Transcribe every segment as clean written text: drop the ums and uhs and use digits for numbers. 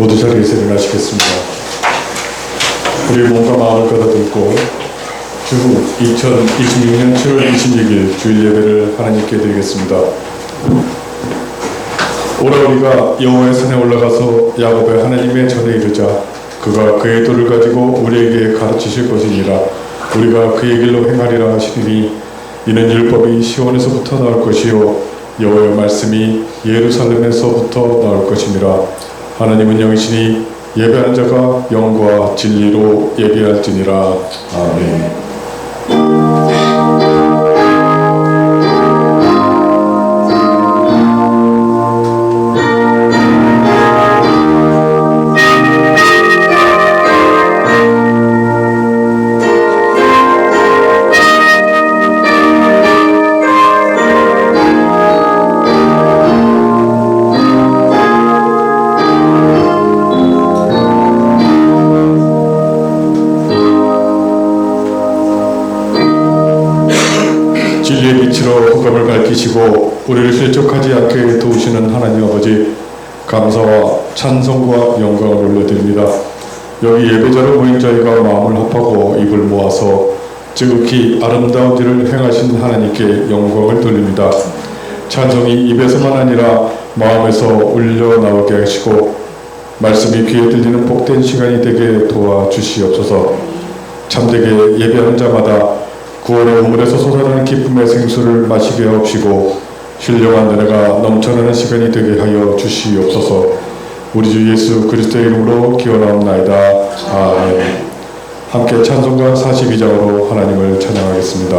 모두 자리에서 일어나시겠습니다. 우리 몸과 마음을 가다듬고 주 2026년 7월 26일 주일 예배를 하나님께 드리겠습니다. 오라 우리가 여호와의 산에 올라가서 야곱의 하나님의 전에 이르자 그가 그의 도를 가지고 우리에게 가르치실 것이니라. 우리가 그의 길로 행하리라 하시니 이는 율법이 시온에서부터 나올 것이요 여호와의 말씀이 예루살렘에서부터 나올 것이니라. 하나님은 영이시니 예배하는 자가 영과 진리로 예배할지니라. 아멘. 진리의 빛으로 흑암을 밝히시고 우리를 실족하지 않게 도우시는 하나님 아버지, 감사와 찬송과 영광을 올려드립니다. 여기 예배자로 모인 저희가 마음을 합하고 입을 모아서 지극히 아름다운 일을 행하신 하나님께 영광을 돌립니다. 찬송이 입에서만 아니라 마음에서 울려 나오게 하시고 말씀이 귀에 들리는 복된 시간이 되게 도와주시옵소서. 참되게 예배하는 자마다 구원의 우물에서 솟아나는 기쁨의 생수를 마시게 하옵시고 신령한 은혜가 넘쳐나는 시간이 되게 하여 주시옵소서. 우리 주 예수 그리스도의 이름으로 기원하옵나이다. 아멘. 함께 찬송가 42장으로 하나님을 찬양하겠습니다.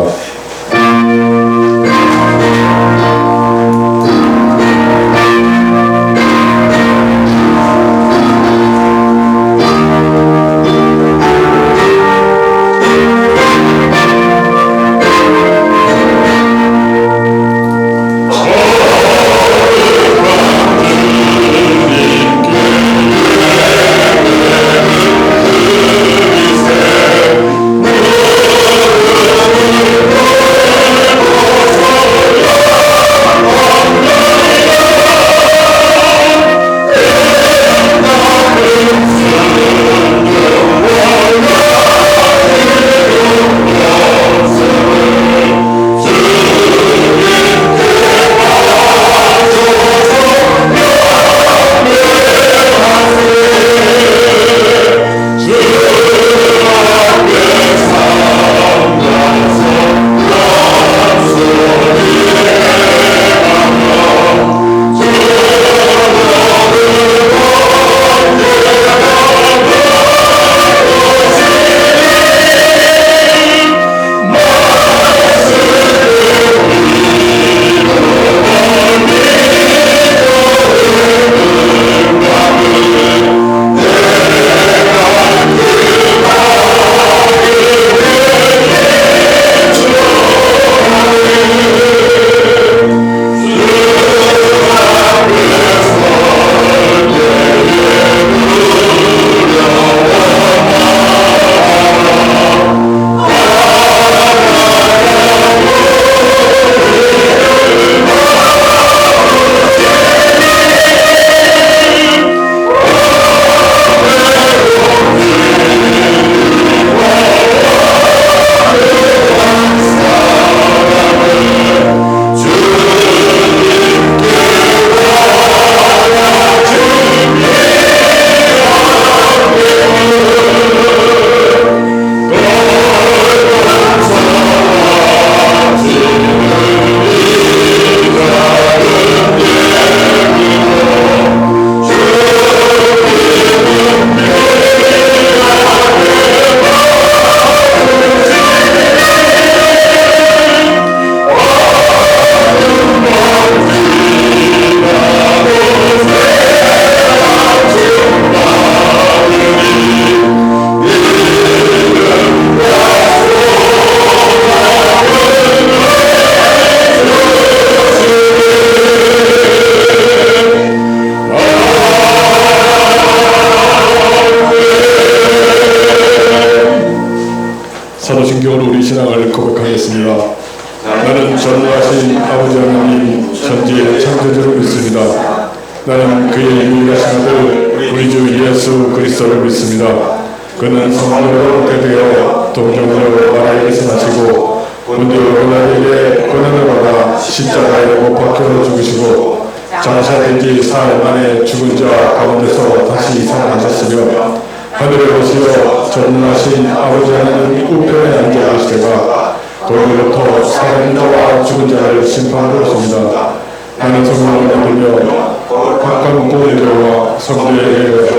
우리의 창조주를 믿습니다. 나는 그의 유일하신 아들 우리 주 예수 그리스도를 믿습니다. 그는 성령으로 잉태되어 동정녀 마리아에게서 나시고 본디오 빌라도에게 고난을 받아 십자가에 못 박혀 죽으시고 장사된 지 사흘 만에 죽은 자 가운데서 다시 살아나셨으며 하늘에 오시어 전능하신 아버지 하나님 우편에 앉아 계시다가 거기로부터 살아있는 자와 죽은 자를 심판하러 오십니다. 나는 성령을 믿으며 각각 공의와 성도에게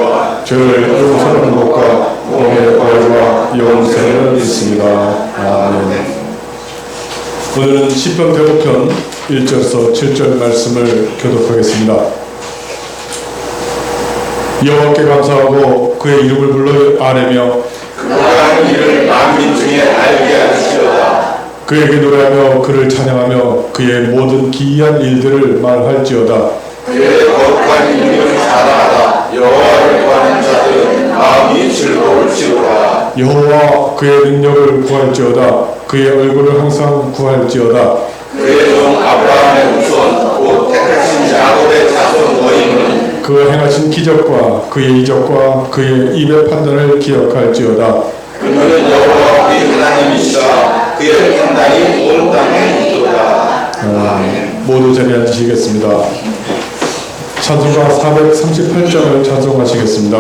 죄를 용서하는 것과 몸의 부활과 영생을 믿습니다. 아멘. 오늘은 시편 105편 1절에서 7절 말씀을 교독하겠습니다. 여호와께 감사하고 그의 이름을 불러 아뢰며 그가 이를 만민 중에 알게 하시려다. 그에게 노래하며 그를 찬양하며 그의 모든 기이한 일들을 말할지어다. 그의 거룩한 이름을 자랑하다. 여호와를 구하는 자들은 마음이 즐거울지로다. 여호와 그의 능력을 구할지어다. 그의 얼굴을 항상 구할지어다. 그의 종 아브라함의 후손 곧 택하신 야곱의 자손 너희는 그 행하신 기적과 그의 이적과 그의 입의 판단을 기억할지어다. 그는 여호와 우리 하나님이시라. 그의 판단이 온 땅에 있도다. 모두 자리에 앉으시겠습니다. 찬송가 438장을 찬송하시겠습니다.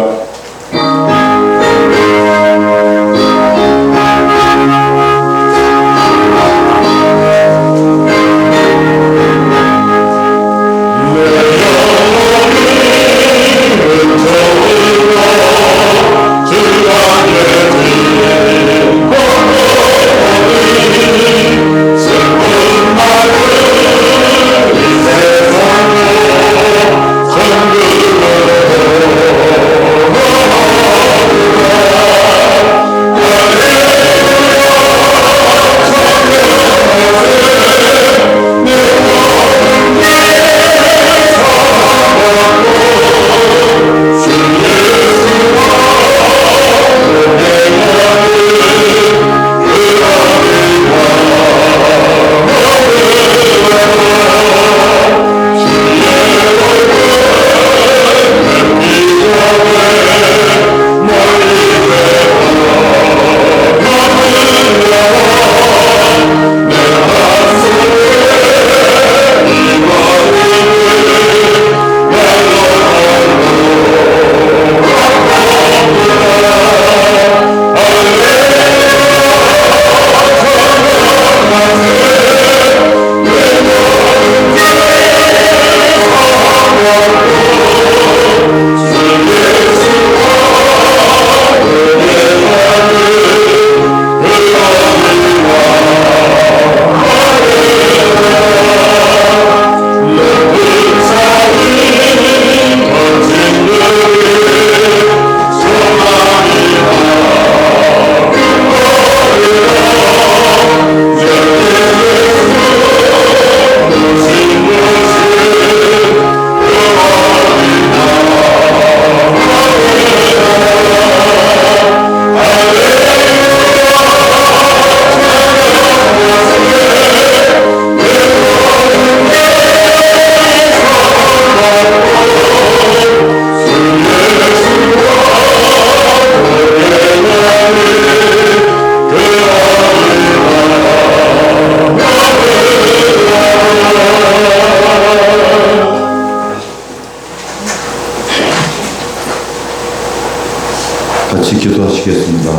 같이 기도하시겠습니다.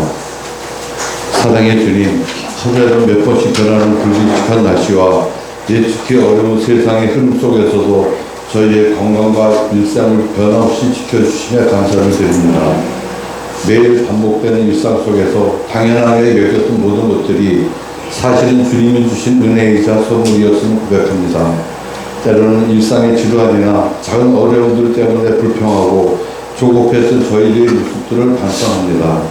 사랑의 주님, 하루에도 몇 번씩 변하는 불규칙한 날씨와 예측기 어려운 세상의 흐름 속에서도 저희의 건강과 일상을 변함없이 지켜주시며 감사를 드립니다. 매일 반복되는 일상 속에서 당연하게 여겼던 모든 것들이 사실은 주님이 주신 은혜이자 선물이었음을 고백합니다. 때로는 일상의 지루함이나 작은 어려움들 때문에 불평하고 조급했던 저희들의 모습들을 반성합니다.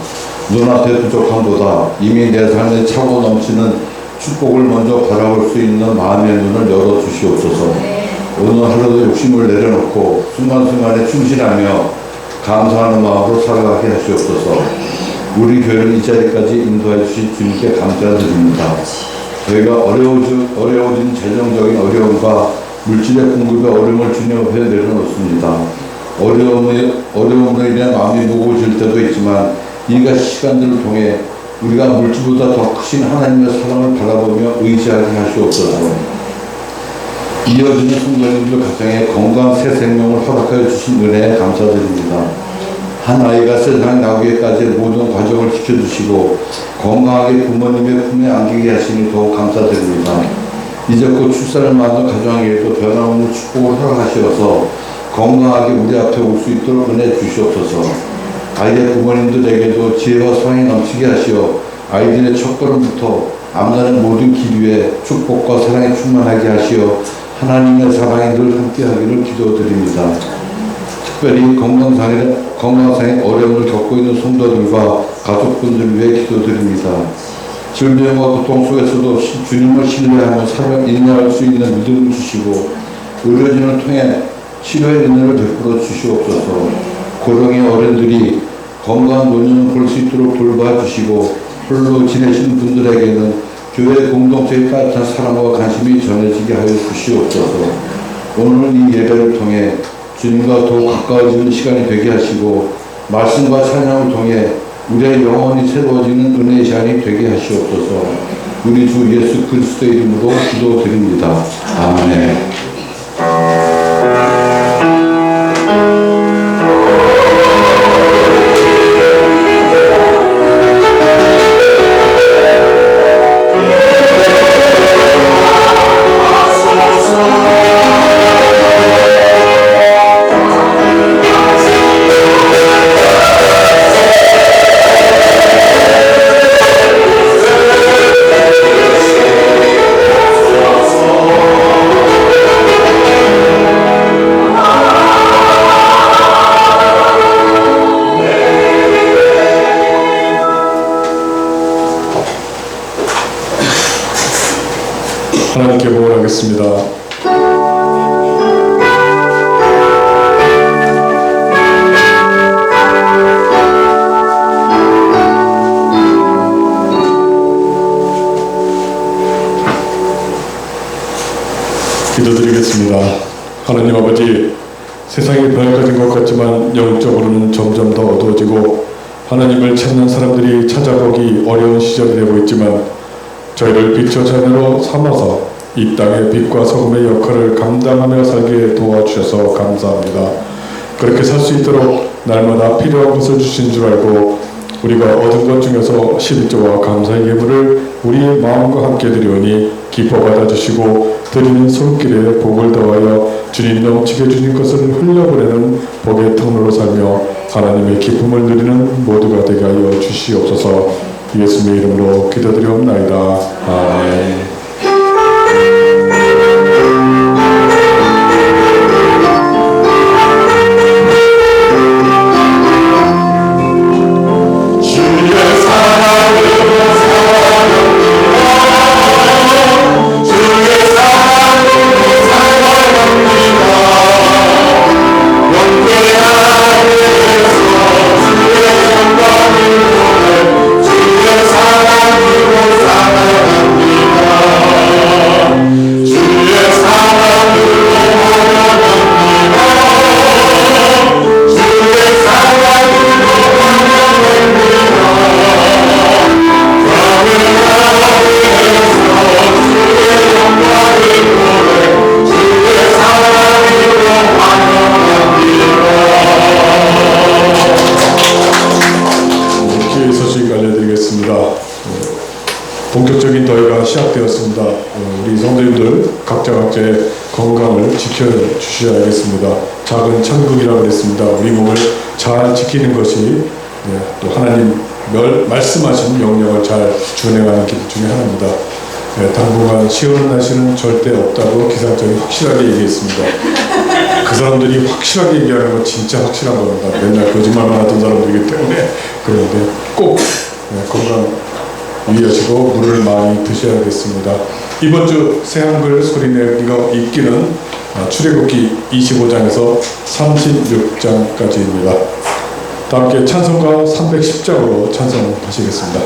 눈앞의 부족함보다 이미 내 삶에 차고 넘치는 축복을 먼저 바라볼 수 있는 마음의 눈을 열어주시옵소서. 오늘 하루도 욕심을 내려놓고 순간순간에 충실하며 감사하는 마음으로 살아가게 하시옵소서. 우리 교회를 이 자리까지 인도해 주신 주님께 감사드립니다. 저희가 어려워진 재정적인 어려움과 물질의 공급에 어려움을 주님 앞에 내려놓습니다. 어려움으로 인해 마음이 무거워질 때도 있지만 이가 시간들을 통해 우리가 물질보다 더 크신 하나님의 사랑을 바라보며 의지하게 하시옵소서. 이어지는 성도님들 가정에 건강한 새 생명을 허락하여 주신 은혜에 감사드립니다. 한 아이가 세상에 나오기까지 모든 과정을 지켜주시고 건강하게 부모님의 품에 안기게 하시니 더욱 감사드립니다. 이제 곧 출산을 맞는 가정에게도 변함없는 축복을 허락하시어서 건강하게 우리 앞에 올 수 있도록 은혜 주시옵소서. 아이의 부모님들에게도 지혜와 사랑이 넘치게 하시어 아이들의 첫걸음부터 앞나는 모든 길 위에 축복과 사랑에 충만하게 하시어 하나님의 사랑이 늘 함께하기를 기도드립니다. 특별히 건강상의 어려움을 겪고 있는 성도들과 가족분들 위해 기도드립니다. 질병과 고통 속에서도 주님을 신뢰하며 사명 인내할 수 있는 믿음을 주시고 의료진을 통해 치료의 은혜를 베풀어 주시옵소서. 고령의 어른들이 건강한 노년을 볼 수 있도록 돌봐주시고 홀로 지내신 분들에게는 교회 공동체의 따뜻한 사랑과 관심이 전해지게 하여 주시옵소서. 오늘 이 예배를 통해 주님과 더욱 가까워지는 시간이 되게 하시고 말씀과 찬양을 통해 우리의 영혼이 새로워지는 은혜의 시간이 되게 하시옵소서. 우리 주 예수 그리스도의 이름으로 기도드립니다. 아멘. 하나님께 복원하겠습니다. 기도드리겠습니다. 하나님 아버지, 세상이 밝아진 것 같지만 영적으로는 점점 더 어두워지고 하나님을 찾는 사람들이 찾아보기 어려운 시절이 되고 있지만 저희를 빛의 자녀로 삼아서 이 땅의 빛과 소금의 역할을 감당하며 살게 도와주셔서 감사합니다. 그렇게 살 수 있도록 날마다 필요한 것을 주신 줄 알고 우리가 얻은 것 중에서 11조와 감사의 예물을 우리의 마음과 함께 드리오니 기뻐 받아주시고 드리는 손길에 복을 더하여 주님 넘치게 주신 것을 흘려보내는 복의 통로로 살며 하나님의 기쁨을 누리는 모두가 되게 하여 주시옵소서. 예수님의 이름으로 기도드리옵나이다. 아멘. 본격적인 더위가 시작되었습니다. 우리 성도님들 각자의 건강을 지켜주셔야겠습니다. 작은 천국이라고 그랬습니다. 우리 몸을 잘 지키는 것이 또 하나님 말씀하신 명령을 잘 준행하는 길 중에 하나입니다. 당분간 시원한 날씨는 절대 없다고 기상청이 확실하게 얘기했습니다. 그 사람들이 확실하게 얘기하는 건 진짜 확실한 겁니다. 맨날 거짓말만 하던 사람들이기 때문에. 그런데 꼭 건강 유의하시고 물을 많이 드셔야겠습니다. 이번 주 새한글 소리내기가 읽기는 출애굽기 25장에서 36장까지입니다. 다 함께 찬송가 310장으로 찬송하시겠습니다.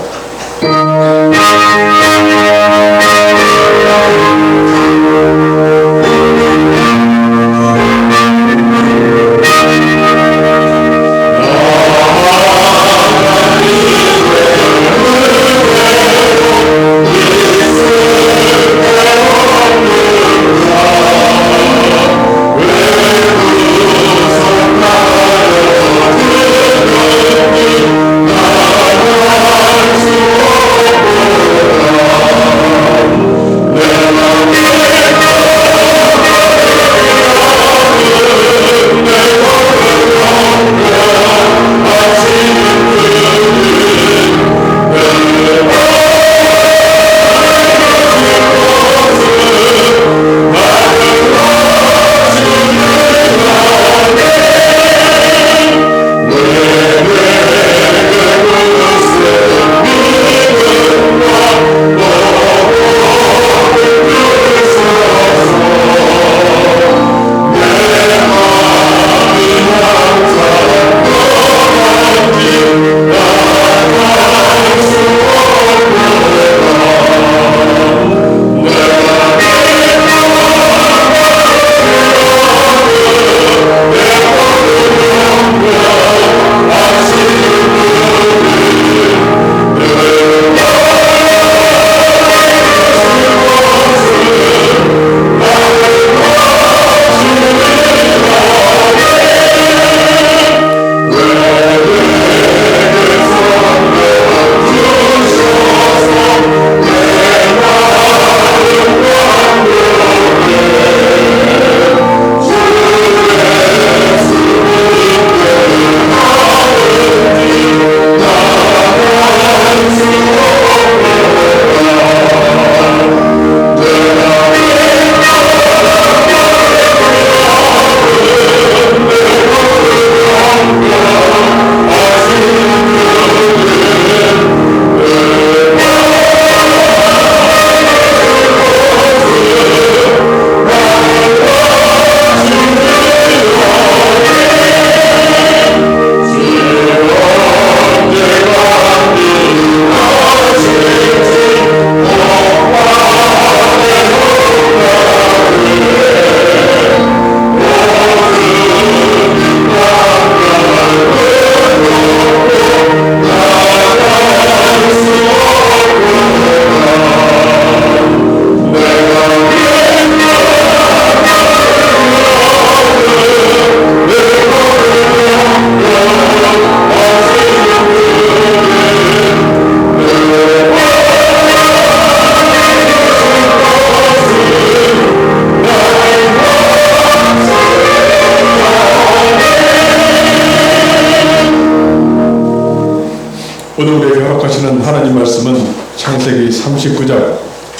오늘 우리에게 허락하시는 하나님 말씀은 창세기 39장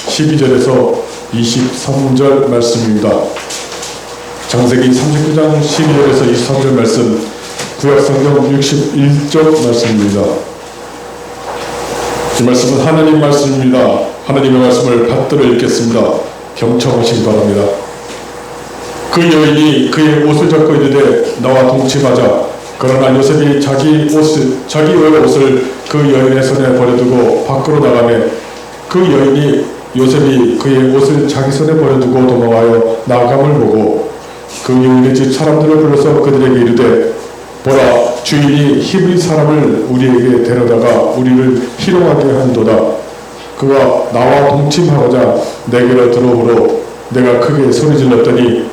12절에서 23절 말씀입니다. 창세기 39장 12절에서 23절 말씀, 구약성경 61쪽 말씀입니다. 이 말씀은 하나님 말씀입니다. 하나님의 말씀을 받들어 읽겠습니다. 경청하시기 바랍니다. 그 여인이 그의 옷을 잡고 이르되 나와 동침하자. 그러나 요셉이 자기 옷을 그 여인의 손에 버려두고 밖으로 나가매 그 여인이 요셉이 그의 옷을 자기 손에 버려두고 도망하여 나감을 보고 그 여인의 집 사람들을 불러서 그들에게 이르되 보라, 주인이 히브리 사람을 우리에게 데려다가 우리를 희롱하게 한도다. 그가 나와 동침하고자 내게로 들어오므로 내가 크게 소리질렀더니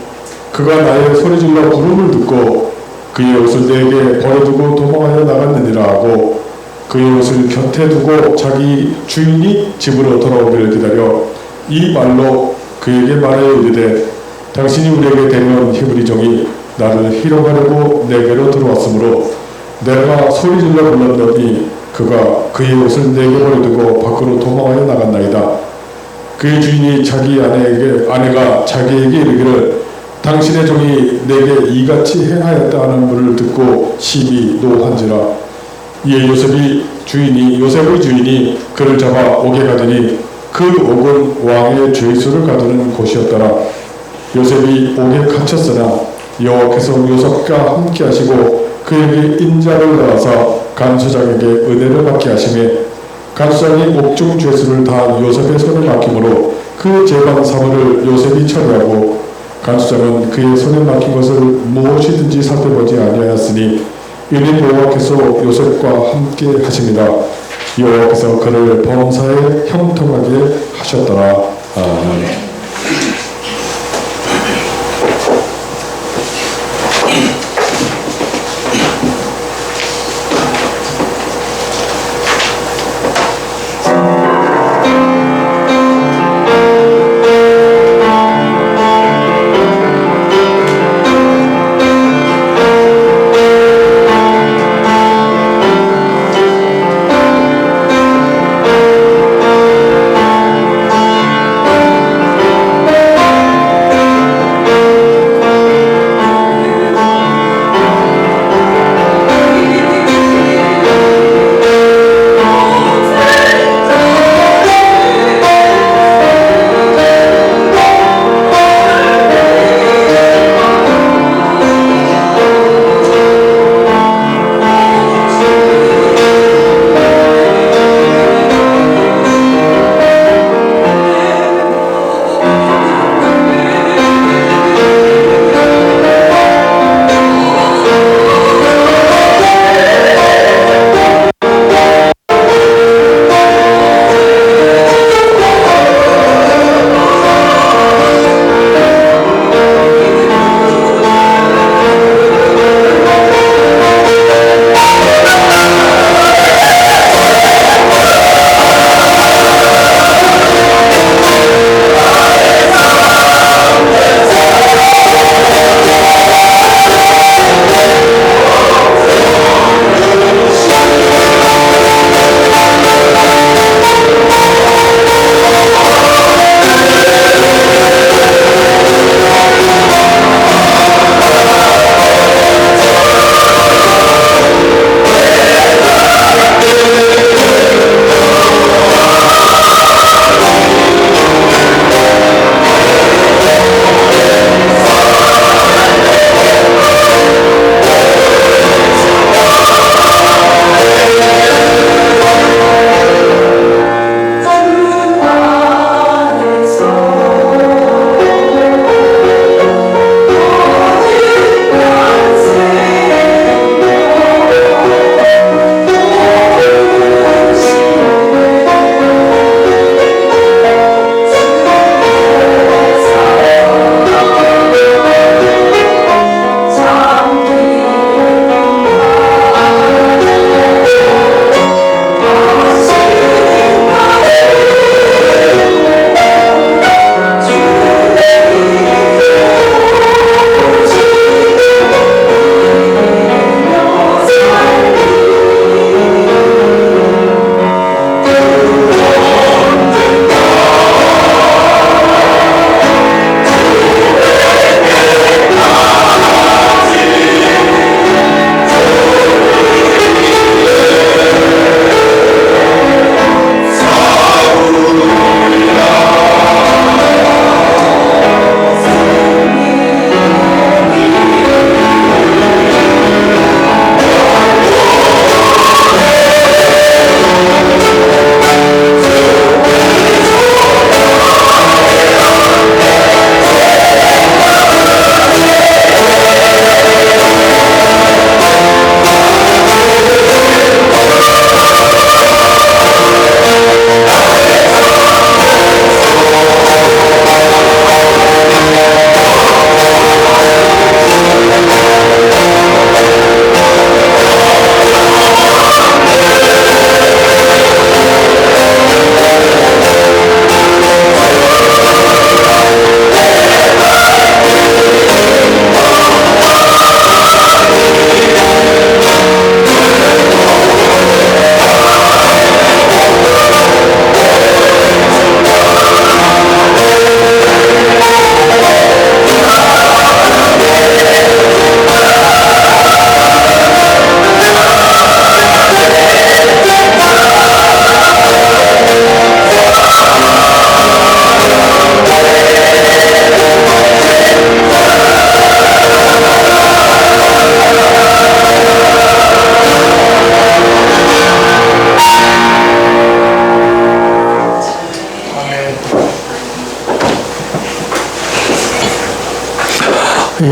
그가 나의 소리질러 부름을 듣고 그의 옷을 내게 버려두고 도망하여 나갔느니라 하고 그의 옷을 곁에 두고 자기 주인이 집으로 돌아오기를 기다려 이 말로 그에게 말하여 이르되 당신이 우리에게 데려온 히브리 종이 나를 희롱하려고 내게로 들어왔으므로 내가 소리질러 불렀더니 그가 그의 옷을 내게 버려두고 밖으로 도망하여 나갔나이다. 그의 주인이 자기 아내가 자기에게 이르기를 당신의 종이 내게 이같이 행하였다 하는 말을 듣고 심히 노한지라. 이에 요셉의 주인이 그를 잡아 옥에 가더니 그 옥은 왕의 죄수를 가두는 곳이었더라. 요셉이 옥에 갇혔으나 여호와께서 요셉과 함께 하시고 그에게 인자를 나라사 간수장에게 은혜를 받게 하시매 간수장이 옥중 죄수를 다 요셉의 손에 맡김으로 그 재반 사물을 요셉이 처리하고 간수장은 그의 손에 맡긴 것을 무엇이든지 살펴보지 아니하였으니 이는 여호와께서 요셉과 함께 하십니다. 여호와께서 그를 범사에 형통하게 하셨더라. 아멘.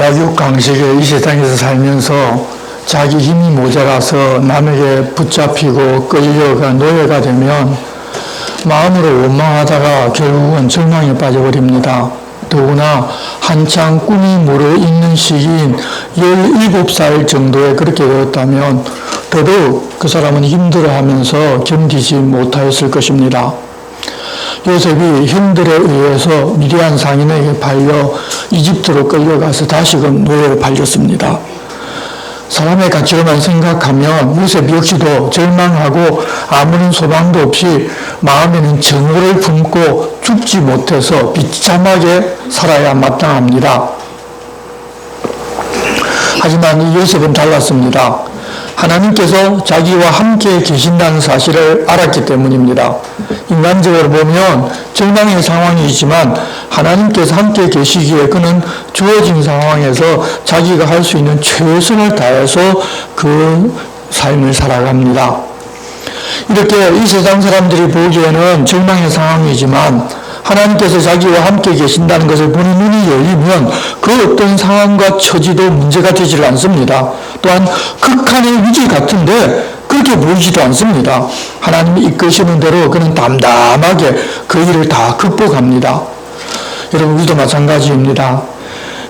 약육강식의 이 세상에서 살면서 자기 힘이 모자라서 남에게 붙잡히고 끌려가 노예가 되면 마음으로 원망하다가 결국은 절망에 빠져버립니다. 더구나 한창 꿈이 무르익는 시기인 17살 정도에 그렇게 되었다면 더더욱 그 사람은 힘들어하면서 견디지 못하였을 것입니다. 요셉이 형들에 의해서 미디안 상인에게 팔려 이집트로 끌려가서 다시금 노예로 팔렸습니다. 사람의 가치로만 생각하면 요셉 역시도 절망하고 아무런 소망도 없이 마음에는 정오를 품고 죽지 못해서 비참하게 살아야 마땅합니다. 하지만 이 요셉은 달랐습니다. 하나님께서 자기와 함께 계신다는 사실을 알았기 때문입니다. 인간적으로 보면 절망의 상황이지만 하나님께서 함께 계시기에 그는 주어진 상황에서 자기가 할 수 있는 최선을 다해서 그 삶을 살아갑니다. 이렇게 이 세상 사람들이 보기에는 절망의 상황이지만 하나님께서 자기와 함께 계신다는 것을 보는 눈이 열리면 그 어떤 상황과 처지도 문제가 되지를 않습니다. 또한 극한의 위기 같은데 그렇게 보이지도 않습니다. 하나님이 이끄시는 대로 그는 담담하게 그 일을 다 극복합니다. 여러분, 우리도 마찬가지입니다.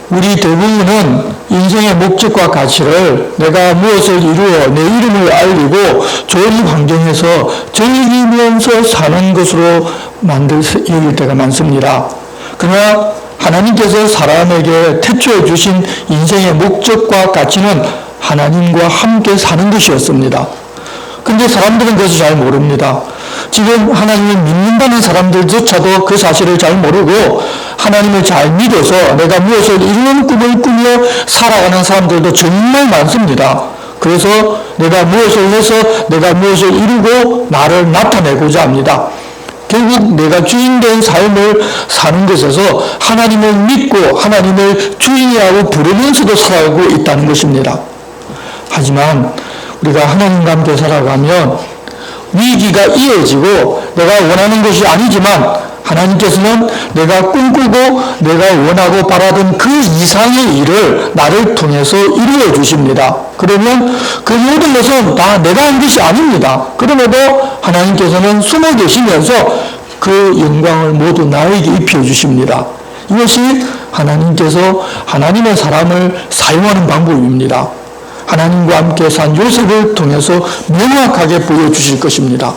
우리 대부분은 인생의 목적과 가치를 내가 무엇을 이루어 내 이름을 알리고 좋은 환경에서 즐기면서 사는 것으로 여길 때가 많습니다. 그러나 하나님께서 사람에게 태초에 주신 인생의 목적과 가치는 하나님과 함께 사는 것이었습니다. 근데 사람들은 그것을 잘 모릅니다. 지금 하나님을 믿는다는 사람들조차도 그 사실을 잘 모르고 하나님을 잘 믿어서 내가 무엇을 이루는 꿈을 꾸며 살아가는 사람들도 정말 많습니다. 그래서 내가 무엇을 해서 내가 무엇을 이루고 나를 나타내고자 합니다. 결국 내가 주인된 삶을 사는 것에서 하나님을 믿고 하나님을 주인이라고 부르면서도 살아가고 있다는 것입니다. 하지만 우리가 하나님과 함께 살아가면 위기가 이어지고 내가 원하는 것이 아니지만 하나님께서는 내가 꿈꾸고 내가 원하고 바라던 그 이상의 일을 나를 통해서 이루어 주십니다. 그러면 그 모든 것은 다 내가 한 것이 아닙니다. 그럼에도 하나님께서는 숨어 계시면서 그 영광을 모두 나에게 입혀 주십니다. 이것이 하나님께서 하나님의 사람을 사용하는 방법입니다. 하나님과 함께 산 요셉을 통해서 명확하게 보여주실 것입니다.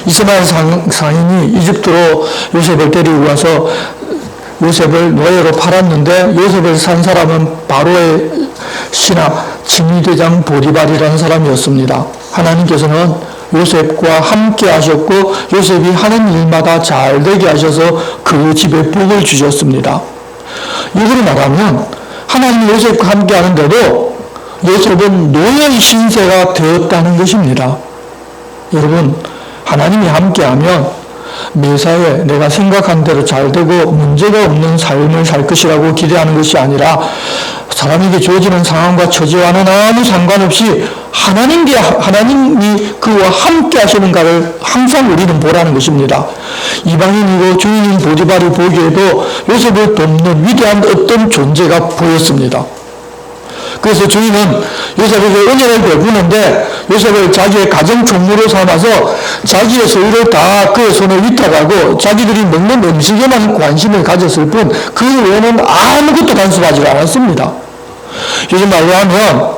이스마엘 상인이 이집트로 요셉을 데리고 와서 요셉을 노예로 팔았는데 요셉을 산 사람은 바로의 신하 지휘대장 보디발이라는 사람이었습니다. 하나님께서는 요셉과 함께 하셨고 요셉이 하는 일마다 잘 되게 하셔서 그 집에 복을 주셨습니다. 이거로 말하면 하나님이 요셉과 함께 하는데도 요셉은 노예의 신세가 되었다는 것입니다. 여러분, 하나님이 함께하면 매사에 내가 생각한 대로 잘 되고 문제가 없는 삶을 살 것이라고 기대하는 것이 아니라 사람에게 주어지는 상황과 처지와는 아무 상관없이 하나님이 그와 함께 하시는가를 항상 우리는 보라는 것입니다. 이방인이고 주인인 보디발이 보기에도 요셉을 돕는 위대한 어떤 존재가 보였습니다. 그래서 주인은 요셉에게 은혜를 베푸는데 요셉을 자기의 가정 총무로 삼아서 자기의 소유를 다 그의 손에 위탁하고 자기들이 먹는 음식에만 관심을 가졌을 뿐 그 외에는 아무것도 간섭하지 않았습니다. 요즘 말로 하면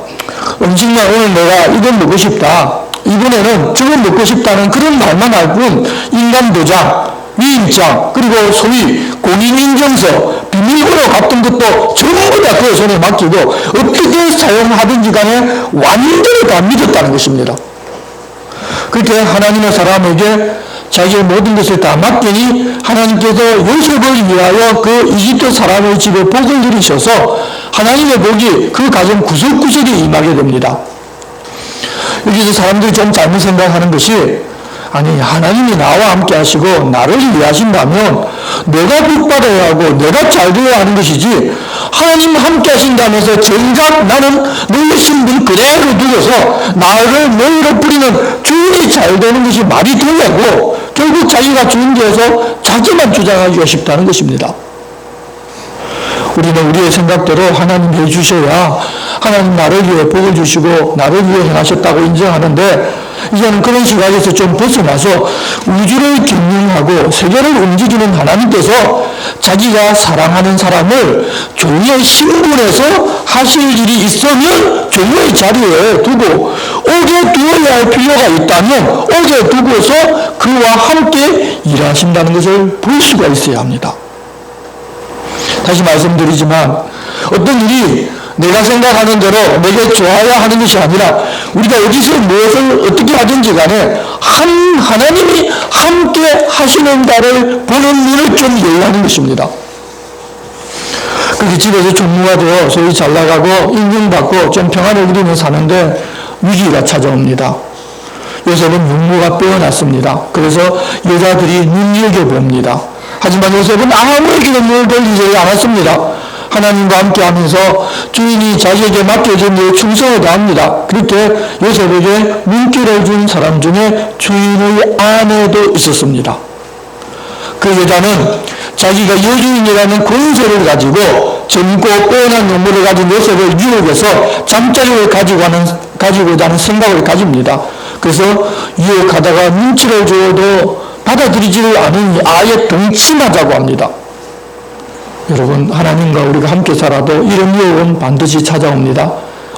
음식만 오늘 내가 이건 먹고 싶다, 이번에는 저건 먹고 싶다는 그런 말만 할 뿐 인간 도장, 위임장, 그리고 소위 공인인증서, 비밀번호 같은 것도 전부 다 그의 손에 맡기고 어떻게 사용하든지 간에 완전히 다 믿었다는 것입니다. 그렇게 하나님의 사람에게 자기의 모든 것을 다 맡기니 하나님께서 요셉을 위하여 그 이집트 사람의 집에 복을 누리셔서 하나님의 복이 그 가정 구석구석에 임하게 됩니다. 여기서 사람들이 좀 잘못 생각하는 것이 아니 하나님이 나와 함께 하시고 나를 위하신다면 내가 복받아야 하고 내가 잘 되어야 하는 것이지 하나님 함께 하신다면서 정작 나는 너의 신분 그대로 두고서 나를 너희로 뿌리는 주인이 잘 되는 것이 말이 되냐고 결국 자기가 주인 되어서 자기만 주장하기가 쉽다는 것입니다. 우리는 우리의 생각대로 하나님 해주셔야 하나님 나를 위해 복을 주시고 나를 위해 행하셨다고 인정하는데, 이제는 그런 시각에서 좀 벗어나서 우주를 경영하고 세계를 움직이는 하나님께서 자기가 사랑하는 사람을 종의 신분에서 하실 일이 있으면 종의 자리에 두고, 오게 두어야 할 필요가 있다면 오게 두고서 그와 함께 일하신다는 것을 볼 수가 있어야 합니다. 다시 말씀드리지만, 어떤 일이 내가 생각하는 대로 내게 좋아야 하는 것이 아니라 우리가 어디서 무엇을 어떻게 하든지 간에 하나님이 함께 하시는가를 보는 눈을 좀 열라는 것입니다. 그렇게 집에서 종무가 되어 소위 잘 나가고 인정받고 좀 평안을 누리며 사는데 위기가 찾아옵니다. 요셉은 육무가 빼어났습니다. 그래서 여자들이 눈여겨봅니다. 하지만 요셉은 아무에게도 눈을 돌리지 않았습니다. 하나님과 함께 하면서 주인이 자기에게 맡겨진 일에 충성을 다합니다. 그렇게 요셉에게 눈길을 준 사람 중에 주인의 아내도 있었습니다. 그 여자는 자기가 여주인이라는 권세를 가지고 젊고 빼어난 눈물을 가진 요셉을 유혹해서 잠자리를 가지고자 하는 생각을 가집니다. 그래서 유혹하다가 눈치를 주어도 받아들이지를 않으니 아예 동침하자고 합니다. 여러분, 하나님과 우리가 함께 살아도 이런 유혹은 반드시 찾아옵니다.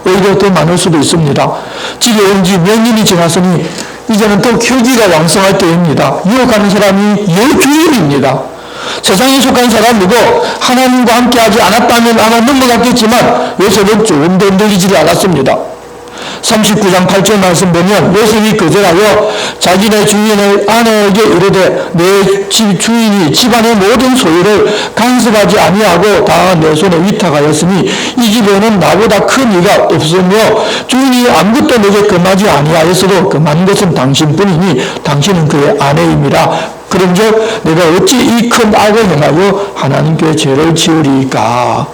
오히려 더 많을 수도 있습니다. 집에 온 지 몇 년이 지났으니 이제는 또 교기가 왕성할 때입니다. 유혹하는 사람이 여주인입니다. 세상에 속한 사람이고 하나님과 함께 하지 않았다면 아마 넘어갔겠지만 요셉은 조금도 흔들리지 않았습니다. 39장 8절 말씀 보면 요셉이 거절하여 자기네 주인의 아내에게 이르되 내 집 주인이 집안의 모든 소유를 간섭하지 아니하고 다 내 손에 위탁하였으니 이 집에는 나보다 큰 이가 없으며 주인이 아무것도 내게 금하지 아니하였어도 금한 것은 당신뿐이니 당신은 그의 아내임이라. 그런즉 내가 어찌 이 큰 악을 행하여 하나님께 죄를 지으리까.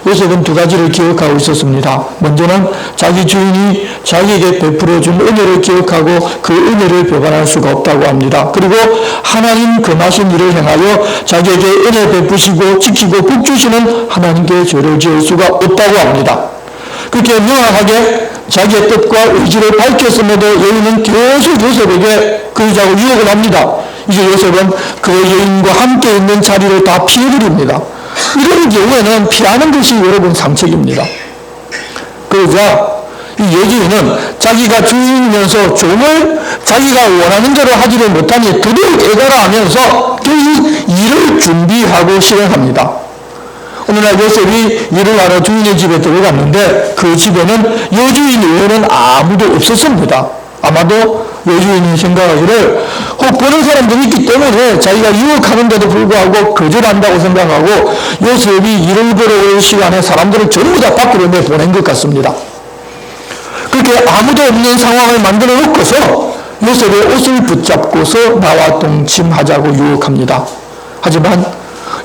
요셉은 두 가지를 기억하고 있었습니다. 먼저는 자기 주인이 자기에게 베풀어준 은혜를 기억하고 그 은혜를 배반할 수가 없다고 합니다. 그리고 하나님 금하신 일을 행하여 자기에게 은혜 베푸시고 지키고 복주시는 하나님께 죄를 지을 수가 없다고 합니다. 그렇게 명확하게 자기의 뜻과 의지를 밝혔음에도 여인은 계속 요셉에게 그러자고 유혹을 합니다. 이제 요셉은 그 여인과 함께 있는 자리를 다 피해버립니다. 이런 경우에는 피하는 것이 여러분 상책입니다. 그러자 이 여주인은 자기가 주인이면서 종을 자기가 원하는 대로 하지를 못하니 더더욱 애가라 하면서 결국 일을 준비하고 실행합니다. 어느 날 요셉이 일을 하러 주인의 집에 들어갔는데 그 집에는 여주인 외에는 아무도 없었습니다. 아마도 여주인이 생각하기를 혹 보는 사람들이 있기 때문에 자기가 유혹하는데도 불구하고 거절한다고 생각하고 요셉이 일을 보러 올 시간에 사람들을 전부 다 밖으로 내보낸 것 같습니다. 그렇게 아무도 없는 상황을 만들어 놓고서 요셉의 옷을 붙잡고서 나와 동침하자고 유혹합니다. 하지만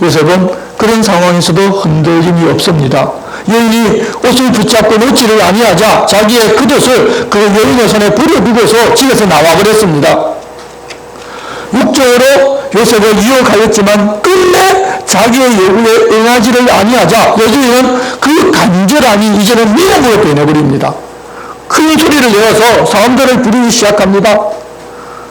요셉은 그런 상황에서도 흔들림이 없습니다. 여인이 옷을 붙잡고 놓지를 아니하자 자기의 겉옷을 그 여인의 손에 버려두고서 집에서 나와버렸습니다. 육적으로 요셉을 유혹하였지만 끝내 자기의 요구에 응하지를 아니하자 여주인은 그 간절함이 이제는 미움으로 변해버립니다. 큰 소리를 내어서 사람들을 부르기 시작합니다.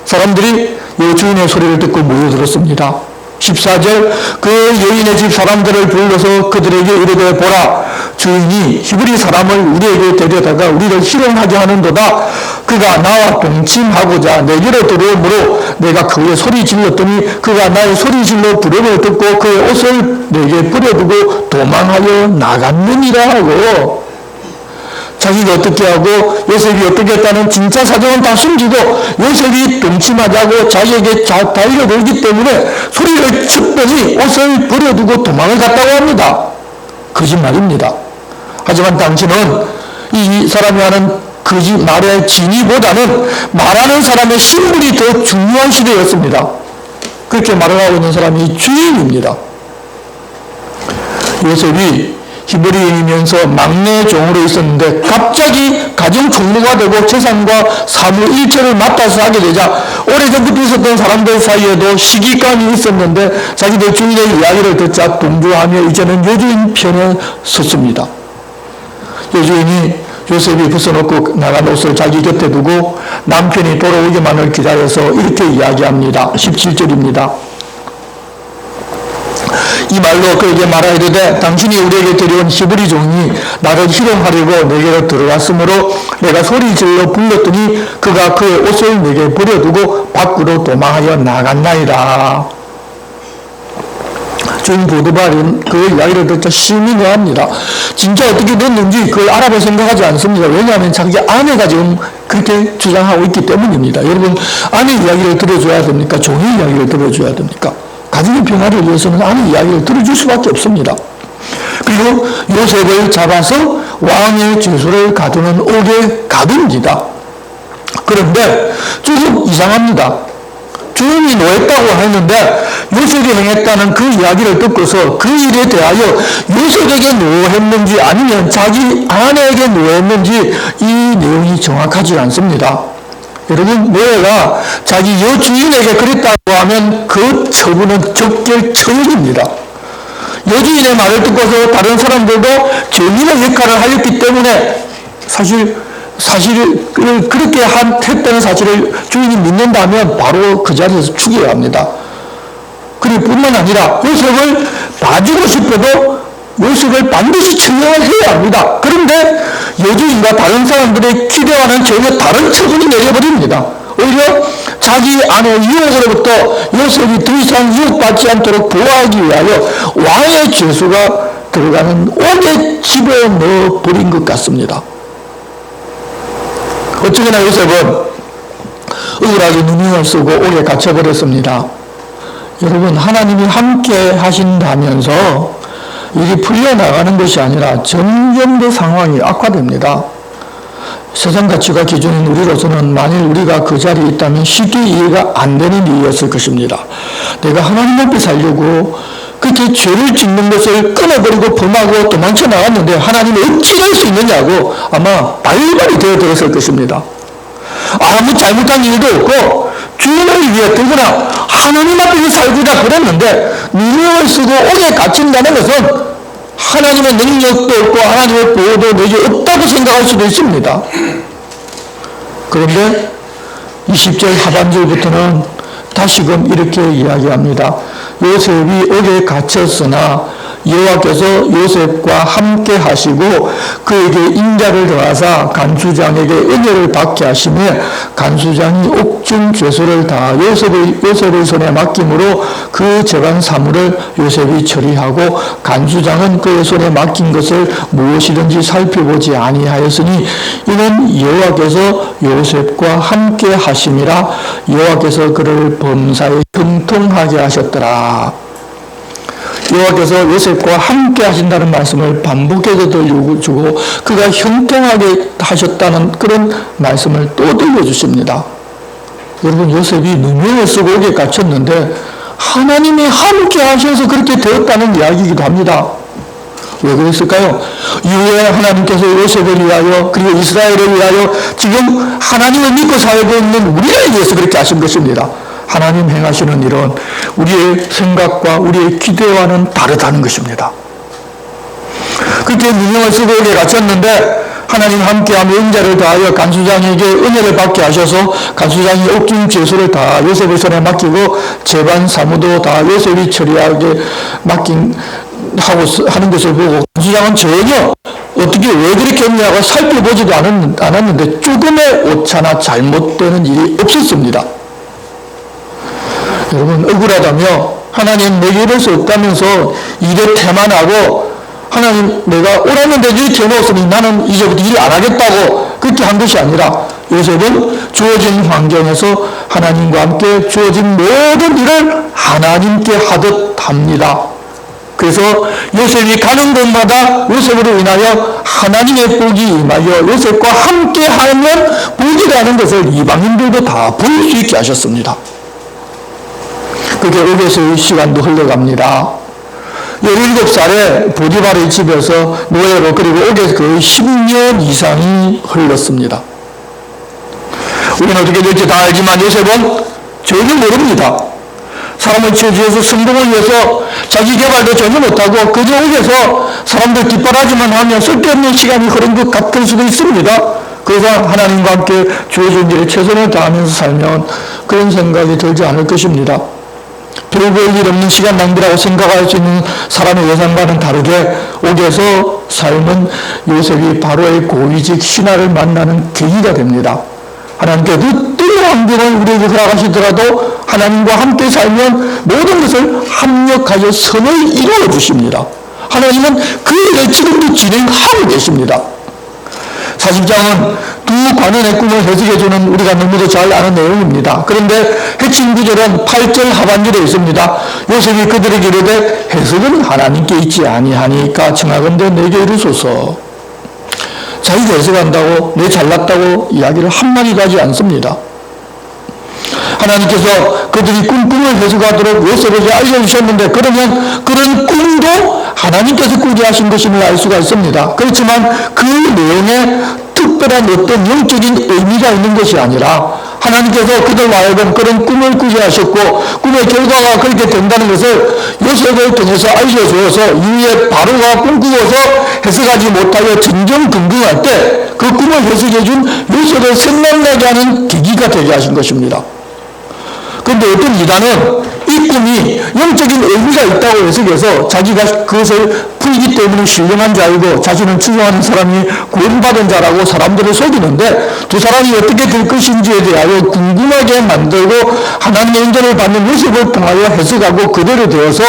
사람들이 여주인의 소리를 듣고 모여들었습니다. 14절 그 여인의 집 사람들을 불러서 그들에게 이르되 보라 주인이 히브리 사람을 우리에게 데려다가 우리를 희롱하게 하는도다. 그가 나와 동침하고자 내게로 들어오므로 내가 그의 소리 질렀더니 그가 나의 소리 질러 부름을 듣고 그의 옷을 내게 뿌려두고 도망하여 나갔느니라 하고, 자기가 어떻게 하고 요셉이 어떻게 했다는 진짜 사정은 다 숨기고 요셉이 동침하자고 자기에게 달려들기 때문에 소리를 쳤더니 옷을 버려두고 도망을 갔다고 합니다. 거짓말입니다. 하지만 당신은 이 사람이 하는 말의 진위보다는 말하는 사람의 신분이 더 중요한 시대였습니다. 그렇게 말을 하고 있는 사람이 주인입니다. 요셉이 히브리인이면서 막내 종으로 있었는데 갑자기 가정 총무가 되고 재산과 사무 일처를 맡아서 하게 되자 오래전부터 있었던 사람들 사이에도 시기감이 있었는데 자기들 주인의 이야기를 듣자 동조하며 이제는 여주인 편에 섰습니다. 여주인이 요셉이 벗어놓고 나간 옷을 자기 곁에 두고 남편이 돌아오기만을 기다려서 이렇게 이야기합니다. 17절입니다. 이 말로 그에게 말하이르되 당신이 우리에게 데려온 히브리 종이 나를 희롱하려고 내게로 들어왔으므로 내가 소리질러 불렀더니 그가 그의 옷을 내게 버려두고 밖으로 도망하여 나갔나이다. 주인 보드발은 그 이야기를 듣자 심히 노합니다. 진짜 어떻게 됐는지 그걸 알아볼 생각하지 않습니다. 왜냐하면 자기 아내가 지금 그렇게 주장하고 있기 때문입니다. 여러분, 아내 이야기를 들어줘야 됩니까? 종의 이야기를 들어줘야 됩니까? 가정의 평화를 위해서는 아내 이야기를 들어줄 수밖에 없습니다. 그리고 요셉을 잡아서 왕의 죄수를 가두는 옥에 가둡니다. 그런데 조금 이상합니다. 주인이 노했다고 했는데 요셉이 행했다는 그 이야기를 듣고서 그 일에 대하여 요셉에게 노했는지 아니면 자기 아내에게 노했는지 이 내용이 정확하지 않습니다. 여러분, 노예가 자기 여주인에게 그랬다고 하면 그 처분은 적결처형입니다. 여주인의 말을 듣고서 다른 사람들도 죄인의 역할을 하였기 때문에 사실 그렇게 했다는 사실을 주인이 믿는다면 바로 그 자리에서 죽여야 합니다. 그리고 뿐만 아니라 요셉을 봐주고 싶어도 요셉을 반드시 처형을 해야 합니다. 그런데 여주인과 다른 사람들의 기대와는 전혀 다른 처분이 내려버립니다. 오히려 자기 아내 유혹으로부터 요셉이 더 이상 유혹받지 않도록 보호하기 위하여 왕의 죄수가 들어가는 옥에 집어넣어버린 것 같습니다. 어쩌거나 요셉은 억울하게 누명을 쓰고 옥에 갇혀버렸습니다. 여러분, 하나님이 함께 하신다면서 일이 풀려나가는 것이 아니라 점점 더 상황이 악화됩니다. 세상 가치가 기준인 우리로서는 만일 우리가 그 자리에 있다면 쉽게 이해가 안 되는 일이었을 것입니다. 내가 하나님 앞에 살려고 그렇게 죄를 짓는 것을 끊어버리고 범하고 도망쳐 나갔는데 하나님이 어찌 할 수 있느냐고 아마 발발이 되어들었을 것입니다. 아무 잘못한 일도 없고 주인을 위해 더구나 하나님 앞에서 살고자 그랬는데 누명을 쓰고 옥에 갇힌다는 것은 하나님의 능력도 없고 하나님의 보호도 내게 없다고 생각할 수도 있습니다. 그런데 20절 하반절부터는 다시금 이렇게 이야기합니다. 요셉이 옥에 갇혔으나 여호와께서 요셉과 함께 하시고 그에게 인자를 더하사 간수장에게 은혜를 받게 하시며 간수장이 옥중 죄수를 다 요셉의 손에 맡김으로 그 재반 사물을 요셉이 처리하고 간수장은 그의 손에 맡긴 것을 무엇이든지 살펴보지 아니하였으니 이는 여호와께서 요셉과 함께 하심이라 여호와께서 그를 범사에 형통하게 하셨더라. 여호와께서 요셉과 함께 하신다는 말씀을 반복해서 들려주고 그가 형통하게 하셨다는 그런 말씀을 또 들려주십니다. 여러분, 요셉이 누명을 쓰고 옥에 갇혔는데 하나님이 함께 하셔서 그렇게 되었다는 이야기이기도 합니다. 왜 그랬을까요? 이후에 하나님께서 요셉을 위하여 그리고 이스라엘을 위하여 지금 하나님을 믿고 살고 있는 우리를 위해서 그렇게 하신 것입니다. 하나님 행하시는 일은 우리의 생각과 우리의 기대와는 다르다는 것입니다. 그렇게 누명을 쓰고 옥에 갇혔는데 하나님 함께하며 인자를 다하여 간수장에게 은혜를 받게 하셔서 간수장이 옥중 죄수를 다 요셉의 손에 맡기고 재반 사무도 다 요셉이 처리하게 하는 것을 보고 간수장은 전혀 어떻게 왜 그렇게 했냐고 살펴보지도 않았는데 조금의 오차나 잘못되는 일이 없었습니다. 여러분, 억울하다며 하나님 내게 이럴 수 없다면서 일에 태만하고 하나님 내가 옳았는데 이렇게 해놓았으니 나는 이제부터 일 안 하겠다고 그렇게 한 것이 아니라 요셉은 주어진 환경에서 하나님과 함께 주어진 모든 일을 하나님께 하듯 합니다. 그래서 요셉이 가는 곳마다 요셉으로 인하여 하나님의 복이 임하여 요셉과 함께 하면 복이라는 것을 이방인들도 다 볼 수 있게 하셨습니다. 그렇게 옥에서의 시간도 흘러갑니다. 17살에 보디바르의 집에서 노예로 그리고 옥에서 거의 10년 이상이 흘렀습니다. 우리는 어떻게 될지 다 알지만 요셉은 전혀 모릅니다. 사람을 취지해서 성공을 위해서 자기 개발도 전혀 못하고 그저 옥에서 사람들 뒷바라지만 하며 쓸데없는 시간이 흐른 것 같을 수도 있습니다. 그래서 하나님과 함께 주어진 일에 최선을 다하면서 살면 그런 생각이 들지 않을 것입니다. 별볼 일 없는 시간 낭비라고 생각할 수 있는 사람의 예상과는 다르게 옥에서 삶은 요셉이 바로의 고위직 신하를 만나는 계기가 됩니다. 하나님께서 어떤 환경을 우리에게 허락하시더라도 하나님과 함께 살면 모든 것을 합력하여 선을 이루어 주십니다. 하나님은 그 일을 지금도 진행하고 계십니다. 40장은 두 관원의 꿈을 해석해주는 우리가 너무도 잘 아는 내용입니다. 그런데 핵심 구절은 8절 하반절에 있습니다. 요셉이 그들에게 이르되 해석은 하나님께 있지 아니하니까 청하건대 내게 이르소서. 자기가 해석한다고 내 잘났다고 이야기를 한마디도 하지 않습니다. 하나님께서 그들이 꿈을 해석하도록 요셉에게 알려주셨는데 그러면 그런 꿈도 하나님께서 꾸게 하신 것임을 알 수가 있습니다. 그렇지만 그 내용에 특별한 어떤 영적인 의미가 있는 것이 아니라 하나님께서 그들과 하여금 그런 꿈을 꾸게 하셨고 꿈의 결과가 그렇게 된다는 것을 요셉을 통해서 알려주어서 이후에 바로가 꿈꾸어서 해석하지 못하여 전전긍긍할 때 그 꿈을 해석해준 요셉을 생각나게 하는 계기가 되게 하신 것입니다. 그런데 어떤 이단은 이 꿈이 영적인 의미가 있다고 해석해서 자기가 그것을 풀기 때문에 신령한 줄 알고 자신은 추종하는 사람이 구원받은 자라고 사람들을 속이는데 두 사람이 어떻게 될 것인지에 대하여 궁금하게 만들고 하나님의 인도를 받는 요셉을 통하여 해석하고 그대로 되어서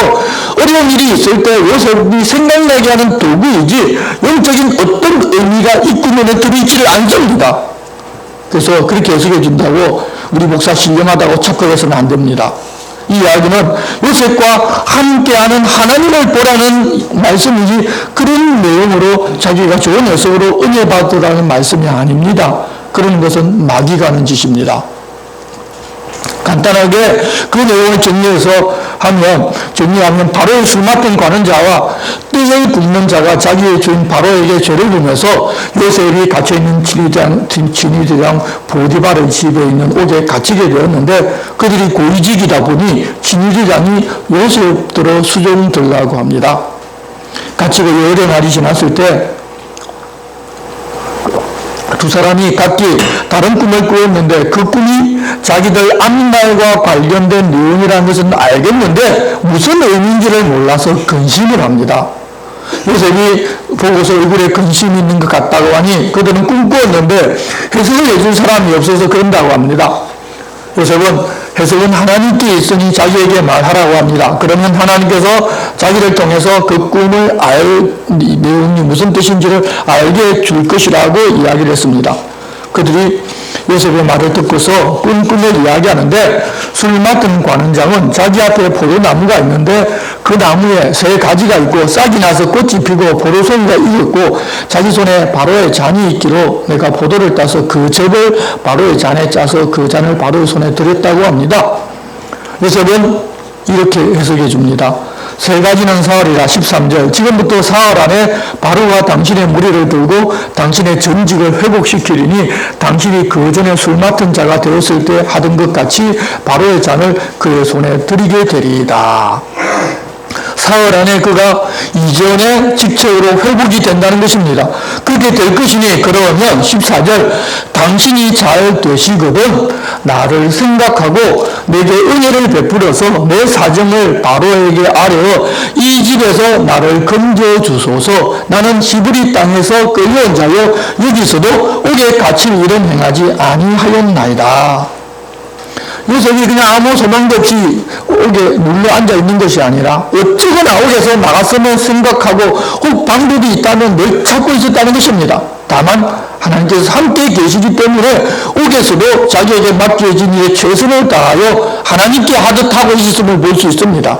어려운 일이 있을 때 요셉이 생각나게 하는 도구이지 영적인 어떤 의미가 이 꿈에 들어있지를 않습니다. 그래서 그렇게 해석해 준다고 우리 목사 신령하다고 착각해서는 안 됩니다. 이 이야기는 요셉과 함께하는 하나님을 보라는 말씀이지 그런 내용으로 자기가 좋은 해석으로 은혜 받으라는 말씀이 아닙니다. 그런 것은 마귀 가는 짓입니다. 간단하게 그 내용을 정리하면 바로의 술 맡은 관원자와 떡을 굽는 자가 자기의 주인 바로에게 죄를 지면서 요셉이 갇혀있는 진위대장 보디바르 집에 있는 옥에 갇히게 되었는데 그들이 고위직이다 보니 진위대장이 요셉들을 수종 들라고 합니다. 갇히고 여러 날이 지났을 때 두 사람이 각기 다른 꿈을 꾸었는데 그 꿈이 자기들 앞날과 관련된 내용이라는 것은 알겠는데 무슨 의미인지를 몰라서 근심을 합니다. 요셉이 보고서 얼굴에 근심이 있는 것 같다고 하니 그들은 꿈꾸었는데 해석을 해줄 사람이 없어서 그런다고 합니다. 요셉은 해석은 하나님께 있으니 자기에게 말하라고 합니다. 그러면 하나님께서 자기를 통해서 그 꿈을 내용이 무슨 뜻인지를 알게 줄 것이라고 이야기를 했습니다. 그들이 요셉의 말을 듣고서 꿈을 이야기하는데 술 맡은 관원장은 자기 앞에 포도나무가 있는데 그 나무에 세 가지가 있고 싹이 나서 꽃이 피고 포도송이가 익었고 자기 손에 바로의 잔이 있기로 내가 포도를 따서 그 즙을 바로의 잔에 짜서 그 잔을 바로의 손에 드렸다고 합니다. 요셉은 이렇게 해석해 줍니다. 세 가지는 사흘이라 13절 지금부터 사흘 안에 바로가 당신의 무리를 들고 당신의 전직을 회복시키리니 당신이 그 전에 술 맡은 자가 되었을 때 하던 것 같이 바로의 잔을 그의 손에 드리게 되리이다. 사흘 안에 그가 이전의 직책으로 회복이 된다는 것입니다. 그렇게 될 것이니 그러면 14절 당신이 잘 되시거든 나를 생각하고 내게 은혜를 베풀어서 내 사정을 바로에게 아뢰어 이 집에서 나를 건져 주소서. 나는 히브리 땅에서 끌려온 자여 여기서도 옥에 갇힐 일은 행하지 아니하였나이다. 요셉이 그냥 아무 소망도 없이 옥에 눌러 앉아 있는 것이 아니라 어쩌거나 옥에서 나갔으면 생각하고 혹 방법이 있다면 늘 찾고 있었다는 것입니다. 다만 하나님께서 함께 계시기 때문에 옥에서도 자기에게 맡겨진 일에 최선을 다하여 하나님께 하듯 하고 있었음을 볼 수 있습니다.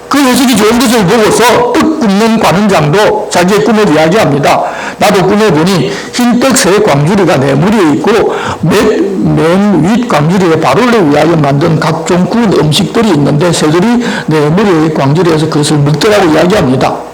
그 해석이 좋은 것을 보고서 떡 굽는 관원장도 자기의 꿈을 이야기합니다. 나도 꿈에 보니 흰떡 새 광주리가 내 머리에 있고 맨 윗 광주리에 바로를 위하여 만든 각종 구운 음식들이 있는데 새들이 내 머리에 광주리에서 그것을 먹더라고 이야기합니다.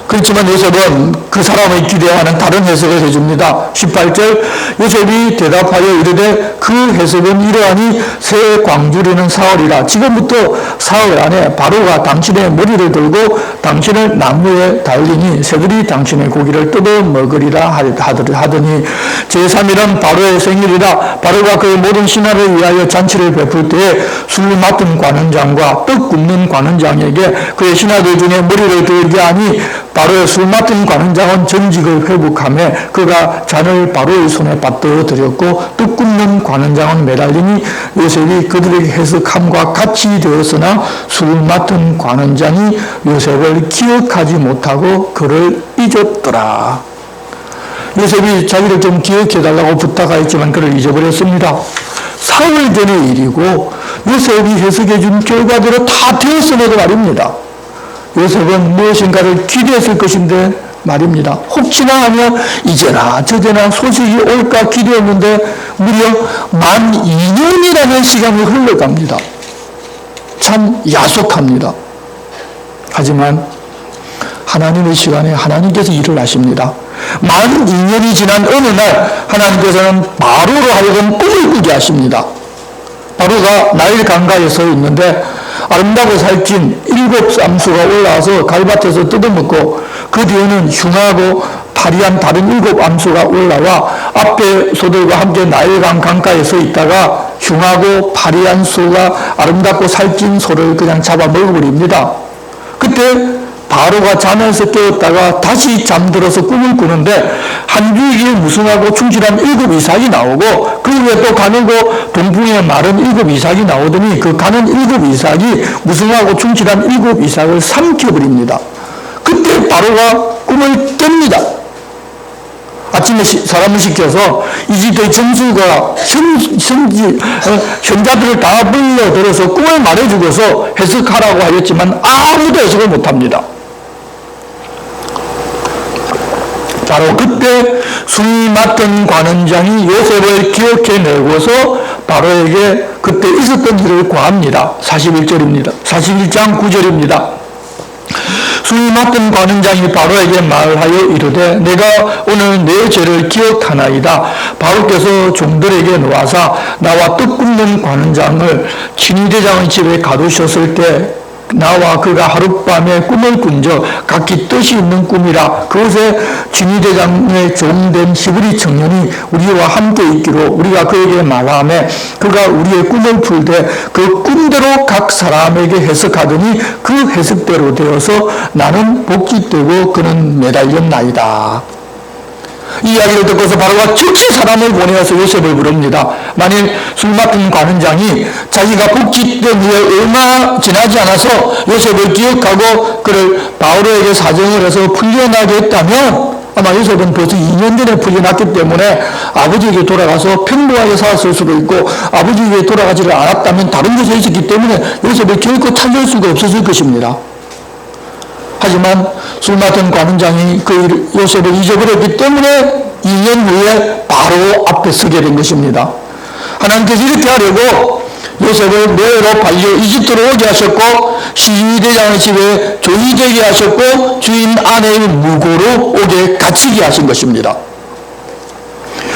그렇지만 요셉은 그 사람의 기대와는 다른 해석을 해줍니다. 18절 요셉이 대답하여 이르되 그 해석은 이러하니 새 광주리는 사흘이라. 지금부터 사흘 안에 바로가 당신의 머리를 들고 당신을 나무에 달리니 새들이 당신의 고기를 뜯어 먹으리라 하더니 제3일은 바로의 생일이라. 바로가 그의 모든 신하를 위하여 잔치를 베풀 때에 술 맡은 관원장과 떡 굽는 관원장에게 그의 신하들 중에 머리를 들게 하니 바로의 술 맡은 관원장은 전직을 회복하며 그가 잔을 바로의 손에 받들어드렸고 떡 굽는 관원장은 매달리니 요셉이 그들에게 해석함과 같이 되었으나 술 맡은 관원장이 요셉을 기억하지 못하고 그를 잊었더라. 요셉이 자기를 좀 기억해달라고 부탁하였지만 그를 잊어버렸습니다. 사흘 전의 일이고 요셉이 해석해준 결과대로 다 되었음에도 말입니다. 요셉은 무엇인가를 기대했을 것인데 말입니다. 혹시나 하며 이제나 저제나 소식이 올까 기대했는데 무려 만 2년이라는 시간이 흘러갑니다. 참 야속합니다. 하지만 하나님의 시간에 하나님께서 일을 하십니다. 만 2년이 지난 어느 날 하나님께서는 바로로 하여금 꿈을 꾸게 하십니다. 바로가 나일 강가에 서 있는데 아름다고 살찐 7쌍수가 올라와서 갈밭에서 뜯어먹고 그 뒤에는 흉하고 파리한 다른 7암수가 올라와 앞에 소들과 함께 나일강 강가에 서 있다가 흉하고 파리한 소가 아름답고 살찐 소를 그냥 잡아 먹어버립니다. 그때 바로가 잠에서 깨었다가 다시 잠들어서 꿈을 꾸는데 한 주기에 무성하고 충실한 7이삭이 나오고 그 위에 또 가늘고 동풍에 마른 7이삭이 나오더니 그 가는 7이삭이 무성하고 충실한 7이삭을 삼켜버립니다. 그때 바로가 꿈을 깹니다. 아침에 사람을 시켜서 이집트의 정수가 현자들을 다 불러들어서 꿈을 말해주고서 해석하라고 하였지만 아무도 해석을 못합니다. 바로 그때 술 맡은 관원장이 요셉을 기억해내고서 바로에게 그때 있었던 일을 고합니다. 41절입니다. 41장 9절입니다. 술 맡은 관원장이 바로에게 말하여 이르되 내가 오늘 내 죄를 기억하나이다. 바로께서 종들에게 놓아사 나와 떡 굽는 관원장을 친위대장의 집에 가두셨을 때 나와 그가 하룻밤에 꿈을 꾼적 각기 뜻이 있는 꿈이라. 그것에 진위대장의 종된 히브리 청년이 우리와 함께 있기로 우리가 그에게 말하며 그가 우리의 꿈을 풀되 그 꿈대로 각 사람에게 해석하더니 그 해석대로 되어서 나는 복직되고 그는 매달렸나이다. 이 이야기를 듣고서 바로가 즉시 사람을 보내어서 요셉을 부릅니다. 만일 술 맡은 관원장이 자기가 복직된 후에 얼마 지나지 않아서 요셉을 기억하고 그를 바로에게 사정을 해서 풀려나게 했다면 아마 요셉은 벌써 2년 전에 풀려났기 때문에 아버지에게 돌아가서 평범하게 살았을 수도 있고 아버지에게 돌아가지를 않았다면 다른 곳에 있었기 때문에 요셉을 결코 찾을 수가 없었을 것입니다. 하지만 술 맡은 관원장이 그 요셉을 잊어버렸기 때문에 2년 후에 바로 앞에 서게 된 것입니다. 하나님께서 이렇게 하려고 요셉을 매로 발려 이집트로 오게 하셨고 시위대장의 집에 조이되게 하셨고 주인 아내의 무고로 오게 갇히게 하신 것입니다.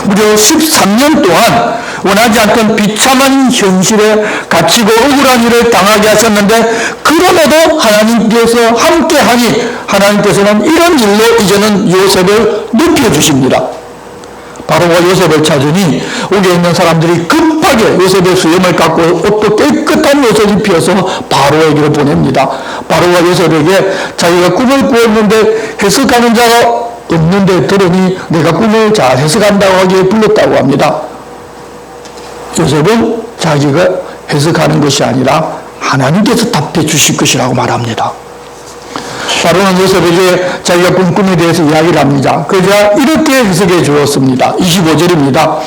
무려 13년 동안 원하지 않던 비참한 현실에 갇히고 억울한 일을 당하게 하셨는데 그럼에도 하나님께서 함께하니 하나님께서는 이런 일로 이제는 요셉을 높여주십니다. 바로가 요셉을 찾으니 오게 있는 사람들이 급하게 요셉의 수염을 깎고 옷도 깨끗한 옷을 입혀서 바로에게로 보냅니다. 바로가 요셉에게 자기가 꿈을 꾸었는데 해석하는 자가 없는데 들으니 내가 꿈을 잘 해석한다고 하기에 불렀다고 합니다. 요셉은 자기가 해석하는 것이 아니라 하나님께서 답해 주실 것이라고 말합니다. 바로는 요셉에게 자기가 꾼 꿈에 대해서 이야기를 합니다. 그러자 이렇게 해석해 주었습니다. 25절입니다.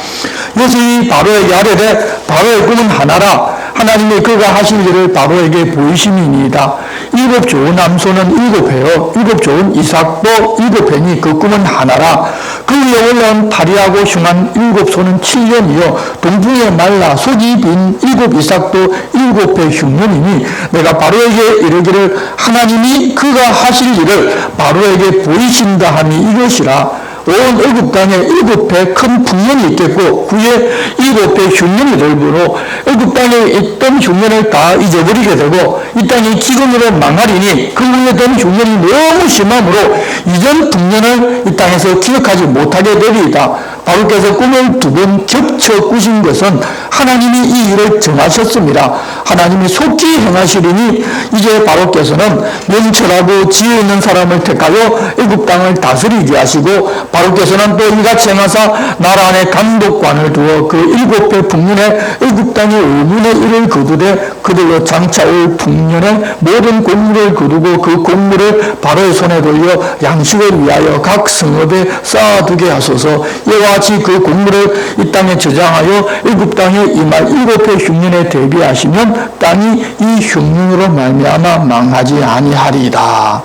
요셉이 바로에게 아뢰되 바로의 꿈은 하나라. 하나님의 그가 하실 일을 바로에게 보이심이니이다. 7 좋은 암소는 7회요 7 좋은 이삭도 7회니 그 꿈은 하나라. 그 위에 올라온 파리하고 흉한 7 소는 7년이요 동풍에 말라 속이 빈 7 이삭도 7회 흉년이니 내가 바로에게 이르기를 하나님이 그가 하실 일을 바로에게 보이신다 하니 이것이라. 온 애굽 땅에 7회 큰 풍년이 있겠고 후에 7회 흉년이 들므로 애굽 땅에 있던 흉년을 다 잊어버리게 되고 이 땅이 기근으로 망하리니 그 후에 된 흉년이 너무 심함으로 이전 풍년을 이 땅에서 기억하지 못하게 되리이다. 바로께서 꿈을 2번 겹쳐 꾸신 것은 하나님이 이 일을 정하셨습니다. 하나님이 속히 행하시리니 이제 바로께서는 명철하고 지혜 있는 사람을 택하여 애굽 땅을 다스리게 하시고 바로께서는 또 이같이 행하사 나라 안에 감독관을 두어 그 7회 풍년에 애굽 땅의 5분의 1을 거두되 그들로 장차올 풍년에 모든 곡물을 거두고 그 곡물을 바로의 손에 돌려 양식을 위하여 각 성읍에 쌓아두게 하소서. 이와 같이 그 곡물을 이 땅에 저장하여 애굽 땅에 이말 7회 흉년에 대비하시면 땅이 이 흉년으로 말미암아 망하지 아니하리이다.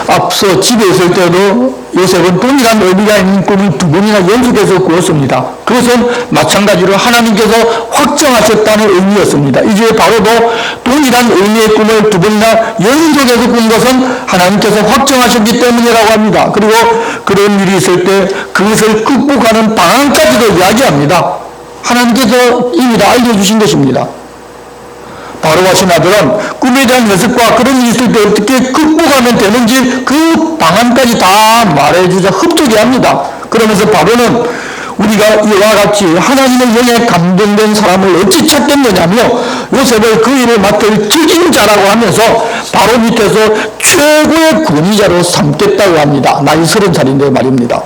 앞서 집에 있을 때도 요셉은 동일한 의미가 있는 꿈을 2번이나 연속해서 꾸었습니다. 그것은 마찬가지로 하나님께서 확정하셨다는 의미였습니다. 이제 바로도 동일한 의미의 꿈을 2번이나 연속해서 꾼 것은 하나님께서 확정하셨기 때문이라고 합니다. 그리고 그런 일이 있을 때 그것을 극복하는 방안까지도 이야기합니다. 하나님께서 이미 다 알려주신 것입니다. 바로와 신하들은 꿈에 대한 연습과 그런 일이 있을 때 어떻게 극복하면 되는지 그 방안까지 다 말해주자 흡족해 합니다. 그러면서 바로는 우리가 이와 같이 하나님의 영에 감동된 사람을 어찌 찾겠느냐며 요셉을 그 일을 맡을 책임자라고 하면서 바로 밑에서 최고의 권위자로 삼겠다고 합니다. 나이 30살인데 말입니다.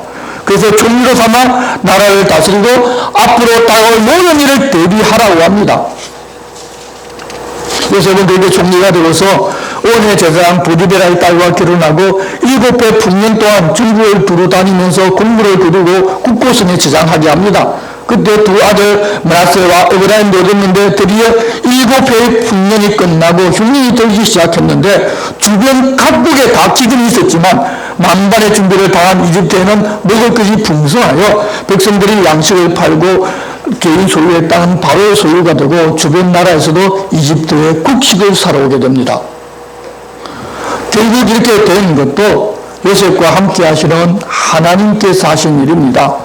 그래서 종리로 삼아 나라를 다스리고 앞으로 다가올 모든 일을 대비하라고 합니다. 요셉은 그에게 종리가 되어서 온해 제사장 보디베라의 딸과 결혼하고 7회 풍년 동안 중국을 두루 다니면서 공부를 거두고 국고선에 저장하게 합니다. 그때 2 아들 므낫세와 에브라임도 얻었는데 드디어 7회의 풍년이 끝나고 흉년이 들기 시작했는데 주변 각국에 다 기근이 있었지만 만반의 준비를 다한 이집트에는 먹을 것이 풍성하여 백성들이 양식을 팔고 개인 소유의 땅은 바로의 소유가 되고 주변 나라에서도 이집트에 곡식을 사러 오게 됩니다. 결국 이렇게 된 것도 요셉과 함께 하시는 하나님께서 하신 일입니다.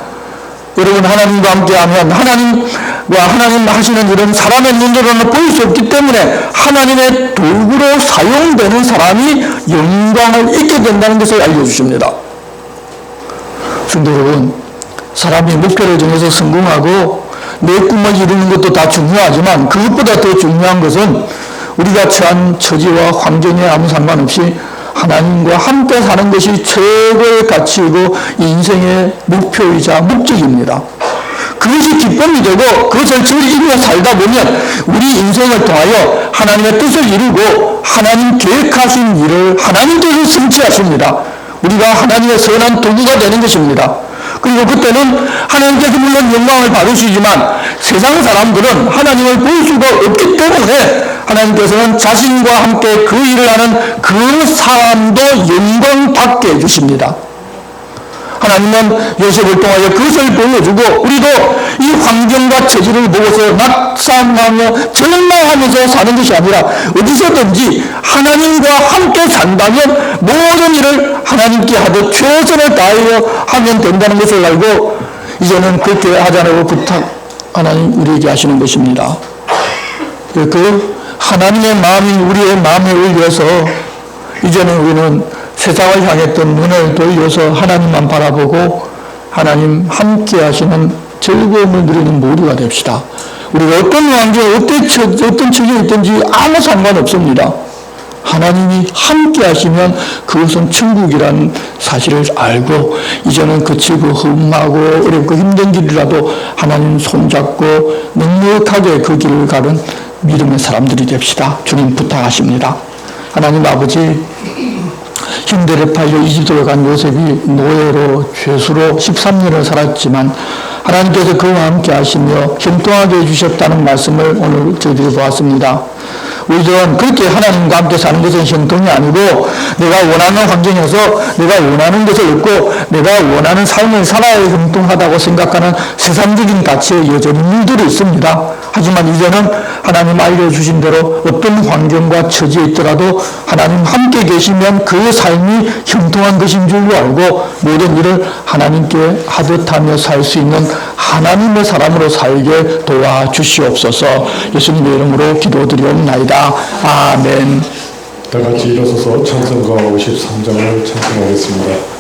여러분, 하나님과 함께하면 하나님 하시는 일은 사람의 눈으로는 보일 수 없기 때문에 하나님의 도구로 사용되는 사람이 영광을 잊게 된다는 것을 알려주십니다. 성도 여러분, 사람이 목표를 정해서 성공하고 내 꿈을 이루는 것도 다 중요하지만 그것보다 더 중요한 것은 우리가 처한 처지와 환경에 아무 상관없이 하나님과 함께 사는 것이 최고의 가치이고 인생의 목표이자 목적입니다. 그것이 기쁨이 되고 그것을 즐기며 살다 보면 우리 인생을 통하여 하나님의 뜻을 이루고 하나님 계획하신 일을 하나님께서 성취하십니다. 우리가 하나님의 선한 도구가 되는 것입니다. 그리고 그때는 하나님께서 물론 영광을 받으시지만 세상 사람들은 하나님을 볼 수가 없기 때문에 하나님께서는 자신과 함께 그 일을 하는 그 사람도 영광받게 해주십니다. 하나님은 요셉을 통하여 그것을 보여주고 우리도 이 환경과 처지를 보고서 낙상하며 절망하면서 사는 것이 아니라 어디서든지 하나님과 함께 산다면 모든 일을 하나님께 하듯 최선을 다하여 하면 된다는 것을 알고 이제는 그렇게 하자라고 하나님 우리에게 하시는 것입니다. 그 하나님의 마음이 우리의 마음에 올려서 이제는 우리는 세상을 향했던 눈을 돌려서 하나님만 바라보고 하나님 함께 하시는 즐거움을 누리는 모두가 됩시다. 우리가 어떤 환경에 어떤 처지에 있든지 아무 상관없습니다. 하나님이 함께 하시면 그것은 천국이라는 사실을 알고 이제는 거칠고 험하고 어렵고 힘든 길이라도 하나님 손잡고 넉넉하게 그 길을 가는 믿음의 사람들이 됩시다. 주님 부탁하십니다. 하나님 아버지, 형들에 팔려 이집트로 간 요셉이 노예로 죄수로 13년을 살았지만 하나님께서 그와 함께 하시며 형통하게 해주셨다는 말씀을 오늘 저희들이 보았습니다. 우리들은 그렇게 하나님과 함께 사는 것은 형통이 아니고 내가 원하는 환경에서 내가 원하는 것을 얻고 내가 원하는 삶을 살아야 형통하다고 생각하는 세상적인 가치에 여전히 물들어 있습니다. 하지만 이제는 하나님 알려주신 대로 어떤 환경과 처지에 있더라도 하나님 함께 계시면 그 삶이 형통한 것인 줄로 알고 모든 일을 하나님께 하듯 하며 살 수 있는 하나님의 사람으로 살게 도와주시옵소서. 예수님의 이름으로 기도드리옵나이다. 아멘. 다 같이 일어서서 찬송가 53장을 찬송하겠습니다.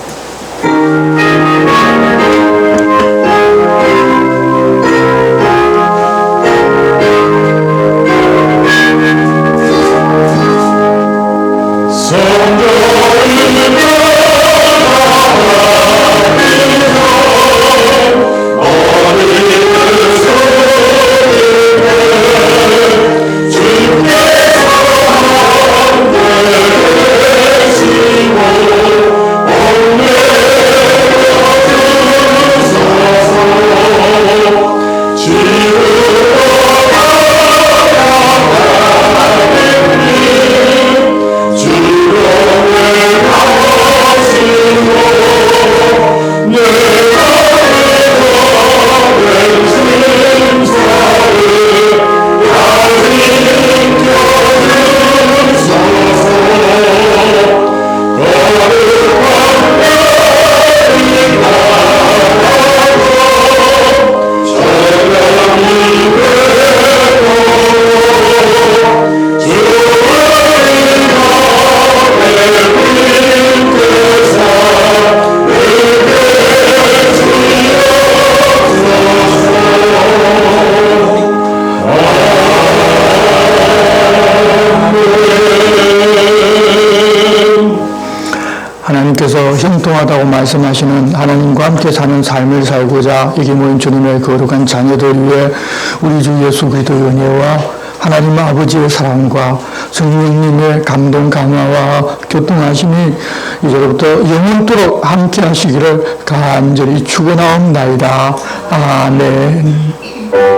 하나님께서 형통하다고 말씀하시는 하나님과 함께 사는 삶을 살고자 여기 모인 주님의 거룩한 자녀들 위해 우리 주 예수 그리스도의 은혜와 하나님 아버지의 사랑과 성령님의 감동 강화와 교통하심이 이제부터 영원토록 함께 하시기를 간절히 축원하옵나이다. 아멘.